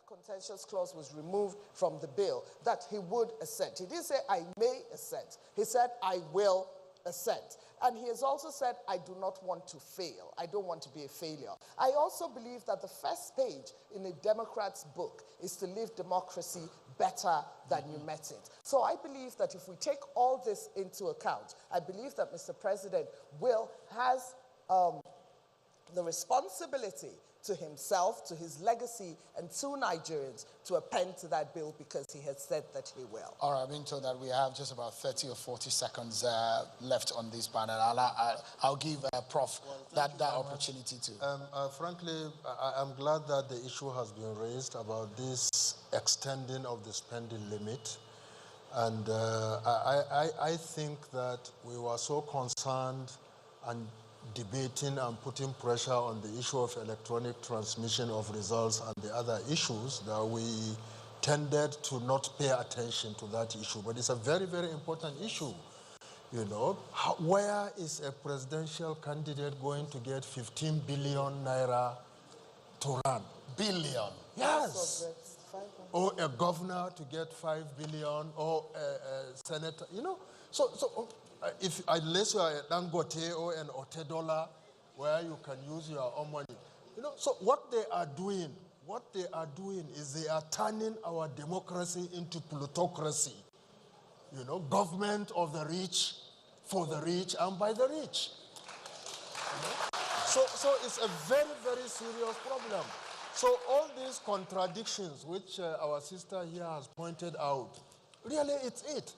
contentious clause was removed from the bill, that he would assent. He didn't say, I may assent. He said, I will assent. And he has also said, I do not want to fail. I don't want to be a failure. I also believe that the first page in a Democrat's book is to live democracy better than you met it. So I believe that if we take all this into account, I believe that Mr. President has the responsibility to himself, to his legacy, and to Nigerians to append to that bill because he has said that he will. All right, I've been told that we have just about 30 or 40 seconds left on this panel. I'll give Prof that opportunity to. Frankly, I'm glad that the issue has been raised about this extending of the spending limit. And I think that we were so concerned and debating and putting pressure on the issue of electronic transmission of results and the other issues that we tended to not pay attention to that issue. But it's a very, very important issue. You know, where is a presidential candidate going to get 15 billion naira to run? Billion? Yes. Or a governor to get 5 billion, or a senator, you know. So if unless you are a Dangote or an Otedola, where you can use your own money, you know. So what they are doing is they are turning our democracy into plutocracy. You know, government of the rich, for the rich, and by the rich. You know? So it's a very, very serious problem. So all these contradictions, which our sister here has pointed out, really it's it.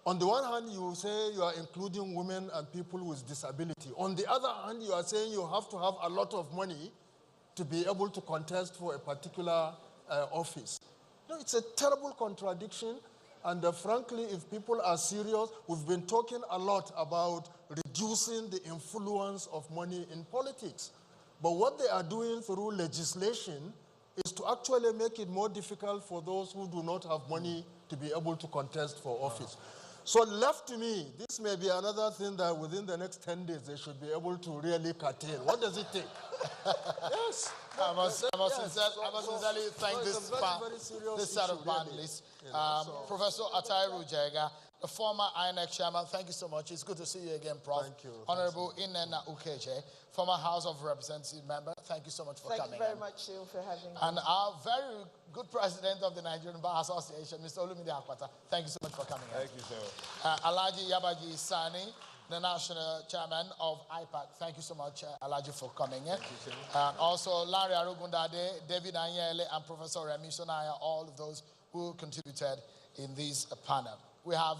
On the one hand, you say you are including women and people with disability. On the other hand, you are saying you have to have a lot of money to be able to contest for a particular office. No, it's a terrible contradiction. And frankly, if people are serious, we've been talking a lot about reducing the influence of money in politics. But what they are doing through legislation is to actually make it more difficult for those who do not have money to be able to contest for office. So left to me, this may be another thing that within the next 10 days they should be able to really curtail. What does it take? Yes. I must sincerely thank this set of panelists. Professor Atairu Jega, the former INEC chairman, thank you so much. It's good to see you again, Prof. Thank you. Honorable Inena Ukeje, former House of Representatives member, thank you so much for coming. Thank you very much, Shiu, for having me. And our very good president of the Nigerian Bar Association, Mr. Olumide Akwata, thank you so much for coming. Thank you, sir. Alhaji Yabaji Sani, the national chairman of IPAC. Thank you so much, Alhaji, for coming. Also, Larry Arugundade, David Anyele, and Professor Remi Sonaya, all of those who contributed in this panel. We have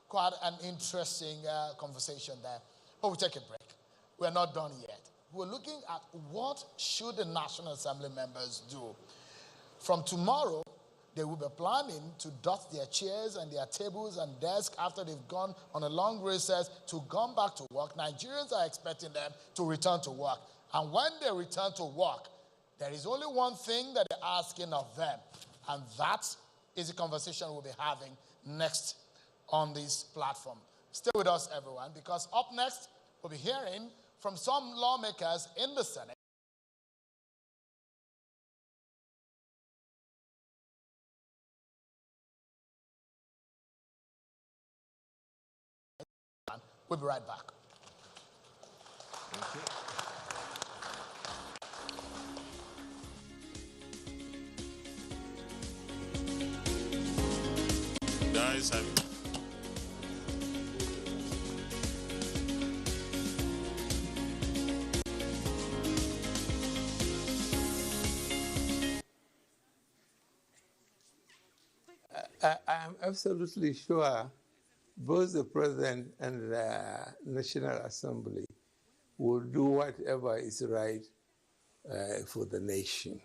quite an interesting conversation there. But we'll take a break. We're not done yet. We're looking at what should the National Assembly members do. From tomorrow, they will be planning to dust their chairs and their tables and desks after they've gone on a long recess to come back to work. Nigerians are expecting them to return to work. And when they return to work, there is only one thing that they're asking of them. And that is the conversation we'll be having next on this platform. Stay with us, everyone, because up next, we'll be hearing from some lawmakers in the Senate. We'll be right back. Thank you. Guys, I am absolutely sure both the President and the National Assembly will do whatever is right for the nation.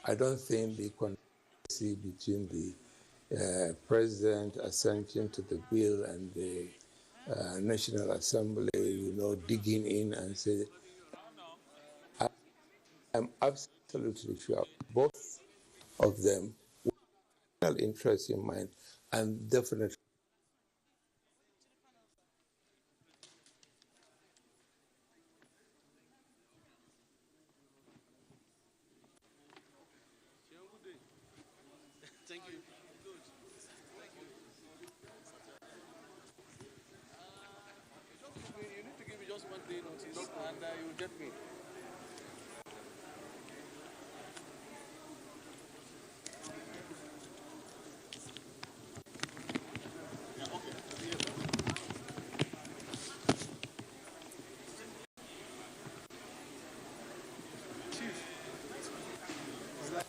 I don't think the controversy between the President assenting to the bill and the National Assembly, digging in and say, I'm absolutely sure both of them will have interest in mind and definitely just 1 day notice, and you will get paid.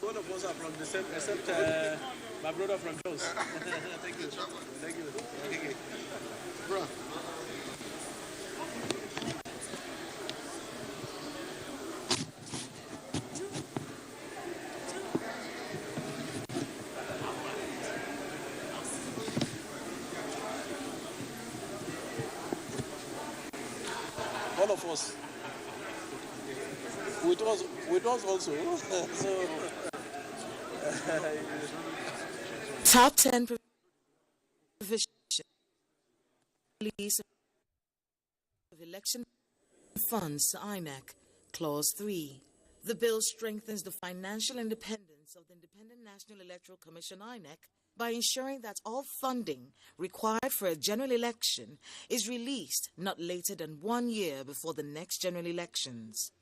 All of us are from the same, except my brother from Jos. Thank you. Thank you. Thank you. Bro. All of us. With us also. So. Top 10 provisions release of election funds to INEC. Clause 3. The bill strengthens the financial independence of the Independent National Electoral Commission INEC by ensuring that all funding required for a general election is released not later than 1 year before the next general elections.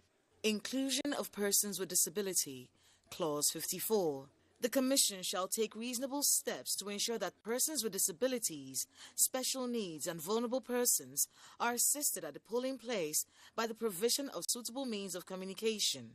Inclusion of persons with disability. Clause 54. The Commission shall take reasonable steps to ensure that persons with disabilities, special needs, and vulnerable persons are assisted at the polling place by the provision of suitable means of communication.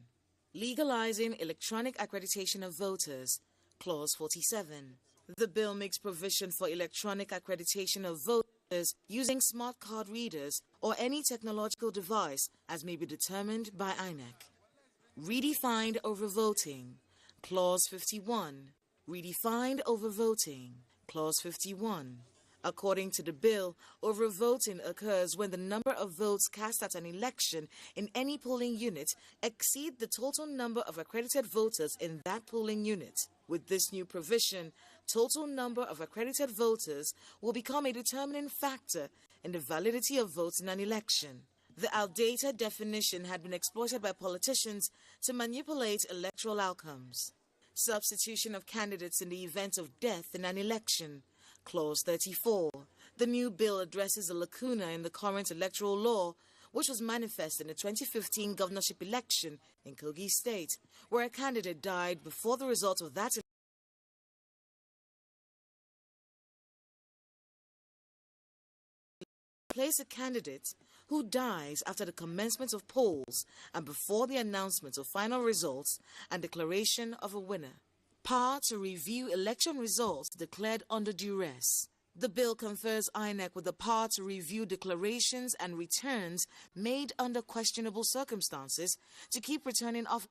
Legalizing electronic accreditation of voters. Clause 47. The bill makes provision for electronic accreditation of voters using smart card readers or any technological device as may be determined by INEC. Redefined overvoting. Clause 51. Redefined overvoting. Clause 51. According to the bill, overvoting occurs when the number of votes cast at an election in any polling unit exceed the total number of accredited voters in that polling unit. With this new provision, total number of accredited voters will become a determining factor in the validity of votes in an election. The outdated definition had been exploited by politicians to manipulate electoral outcomes. Substitution of candidates in the event of death in an election. Clause 34. The new bill addresses a lacuna in the current electoral law, which was manifest in the 2015 governorship election in Kogi State, where a candidate died before the result of that election. Place a candidate who dies after the commencement of polls and before the announcement of final results and declaration of a winner. Power to review election results declared under duress. The bill confers INEC with the power to review declarations and returns made under questionable circumstances to keep returning officers.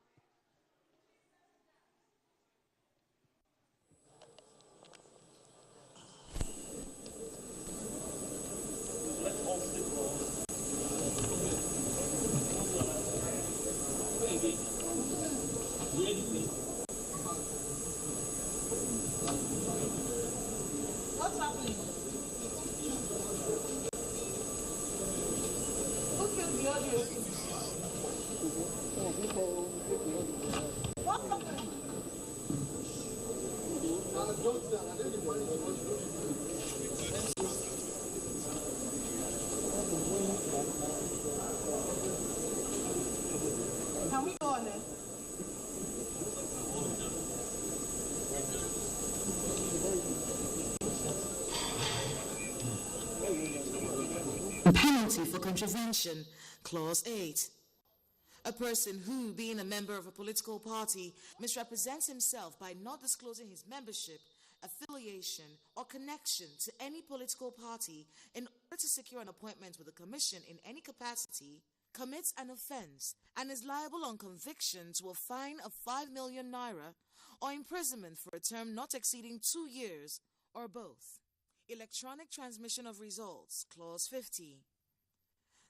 What's happening? Who killed the audio? What happened? Can we go on it? Penalty for contravention. Clause 8. A person who, being a member of a political party, misrepresents himself by not disclosing his membership, affiliation, or connection to any political party in order to secure an appointment with the Commission in any capacity, commits an offence and is liable on conviction to a fine of 5 million naira or imprisonment for a term not exceeding 2 years, or both. Electronic transmission of results. Clause 50.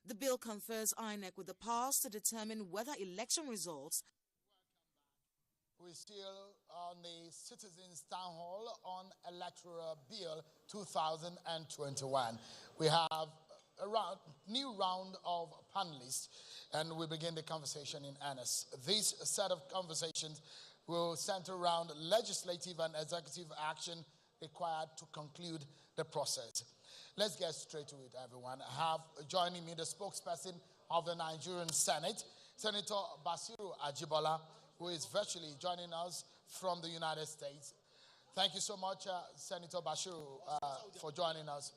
The bill confers INEC with the powers to determine whether election results. We're still on the Citizens Town Hall on Electoral Bill 2021. We have a new round of panelists, and we begin the conversation in earnest. This set of conversations will center around legislative and executive action required to conclude the process. Let's get straight to it, everyone. I have joining me the spokesperson of the Nigerian Senate, Senator Basiru Ajibola, who is virtually joining us from the United States. Thank you so much, Senator Basiru, for joining us.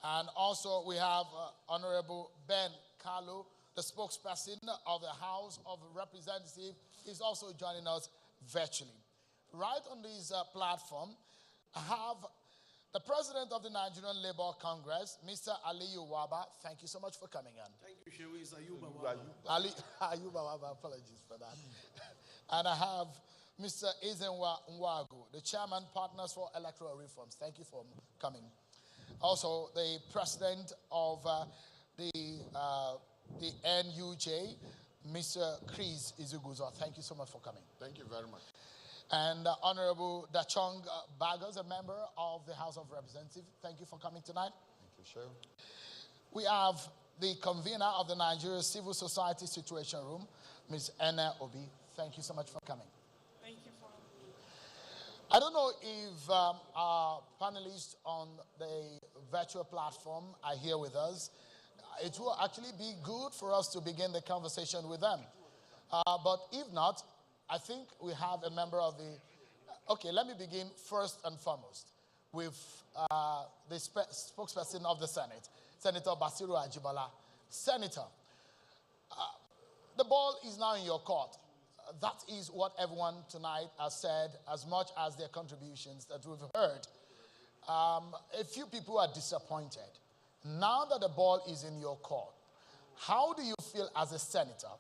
And also we have Honorable Ben Kalu, the spokesperson of the House of Representatives. Is also joining us virtually. Right on this platform, I have the President of the Nigerian Labour Congress, Mr. Aliyu Waba. Thank you so much for coming on. Thank you, Shewi. It's Ayuba Waba. Ayuba Waba, apologies for that. And I have Mr. Ezenwa Nwagu, the Chairman, Partners for Electoral Reforms. Thank you for coming. Also, the President of the NUJ, Mr. Chris Izuguzo. Thank you so much for coming. Thank you very much. And Honorable Dachong Baggers, a member of the House of Representatives. Thank you for coming tonight. Thank you, sir. We have the convener of the Nigeria Civil Society Situation Room, Ms. Ene Obi. Thank you so much for coming. Thank you for I don't know if our panelists on the virtual platform are here with us. It will actually be good for us to begin the conversation with them. But if not, I think we have a member of the... Okay, let me begin first and foremost with the spokesperson of the Senate, Senator Basiru Ajibola. Senator, the ball is now in your court. That is what everyone tonight has said, as much as their contributions that we've heard. A few people are disappointed. Now that the ball is in your court, how do you feel as a senator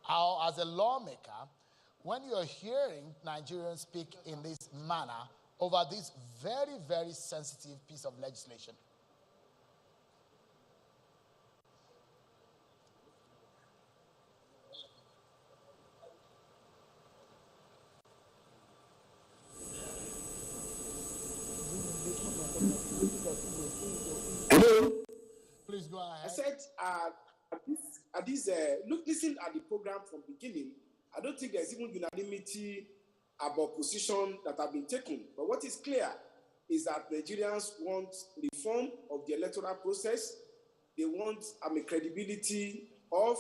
or as a lawmaker when you're hearing Nigerians speak in this manner over this very, very sensitive piece of legislation? Hello. Please go ahead. I said, listen at the program from beginning. I don't think there's even unanimity about position that have been taken. But what is clear is that Nigerians want reform of the electoral process. They want a credibility of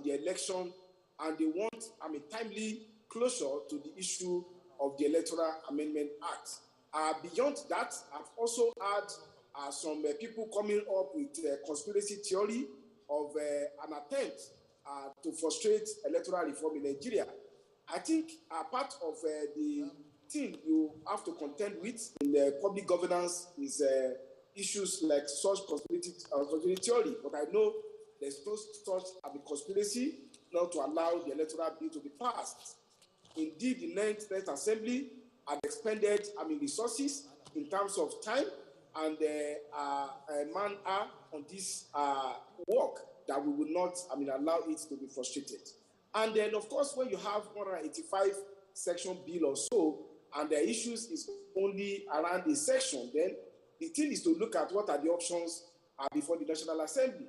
the election, and they want a timely closure to the issue of the Electoral Amendment Act. Beyond that, I've also had some people coming up with conspiracy theory of an attempt to frustrate electoral reform in Nigeria. I think part of the thing you have to contend with in the public governance is issues like such conspiracy theory. But I know there's no such conspiracy not to allow the electoral bill to be passed. Indeed, the 9th Assembly had expended resources in terms of time and manpower on this work that we will not allow it to be frustrated. And then, of course, when you have 185 section bill or so, and the issues is only around a section, then the thing is to look at what are the options before the National Assembly.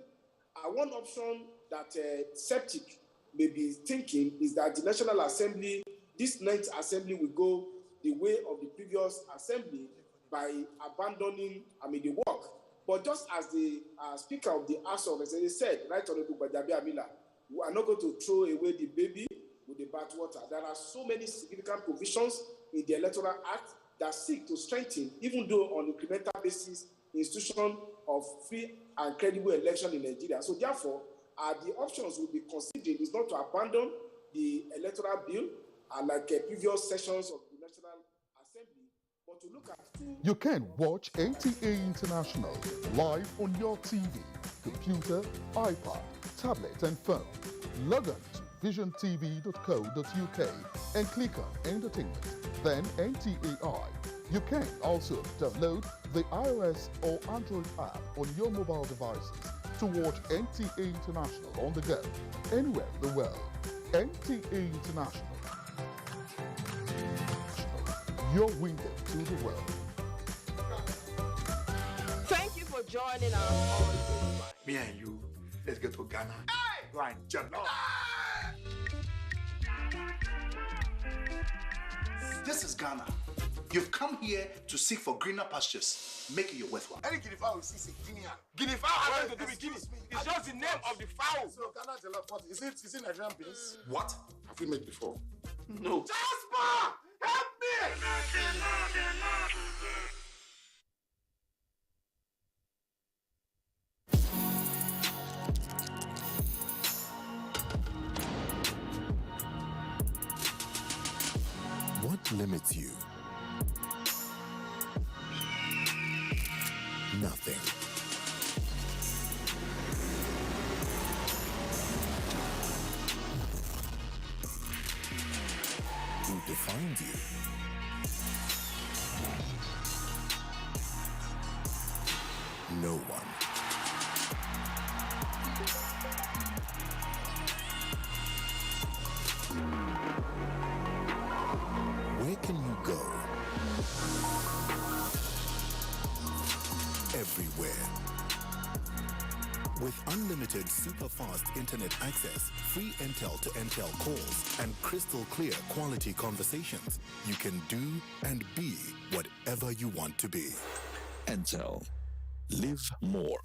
One option that Septic may be thinking is that the National Assembly, this 9th Assembly, will go the way of the previous Assembly by abandoning the work. But just as the Speaker of the House of Representatives said, Right Honorable Bajabi Amila, we are not going to throw away the baby with the bathwater. There are so many significant provisions in the Electoral Act that seek to strengthen, even though on incremental basis, the institution of free and credible election in Nigeria. So therefore, the options we'll be considering is not to abandon the electoral bill like previous sessions of the National Assembly, but to look at two... You can watch NTA International live on your TV, computer, iPad, tablet and phone. Log on to visiontv.co.uk and click on Entertainment, then NTAI. You can also download the iOS or Android app on your mobile devices to watch NTA International on the go, anywhere in the world. NTA International, your window to the world. Thank you for joining us on Me and you, let's get to Ghana. Hey! Right, jump. This is Ghana. You've come here to seek for greener pastures. Make it your worthwhile. Any guinea fowl is a guinea. Guinea fowl has nothing to do with guinea. It's just the name of the fowl. So, Ghana Jollof, what is it Nigerian beans? What? Have we made before? No. Jasper! Help me! What limits you? Nothing. Who defines you? No one. Where can you go? Everywhere. With unlimited super-fast internet access, free Ntel to Ntel calls, and crystal clear quality conversations, you can do and be whatever you want to be. Ntel. Live more.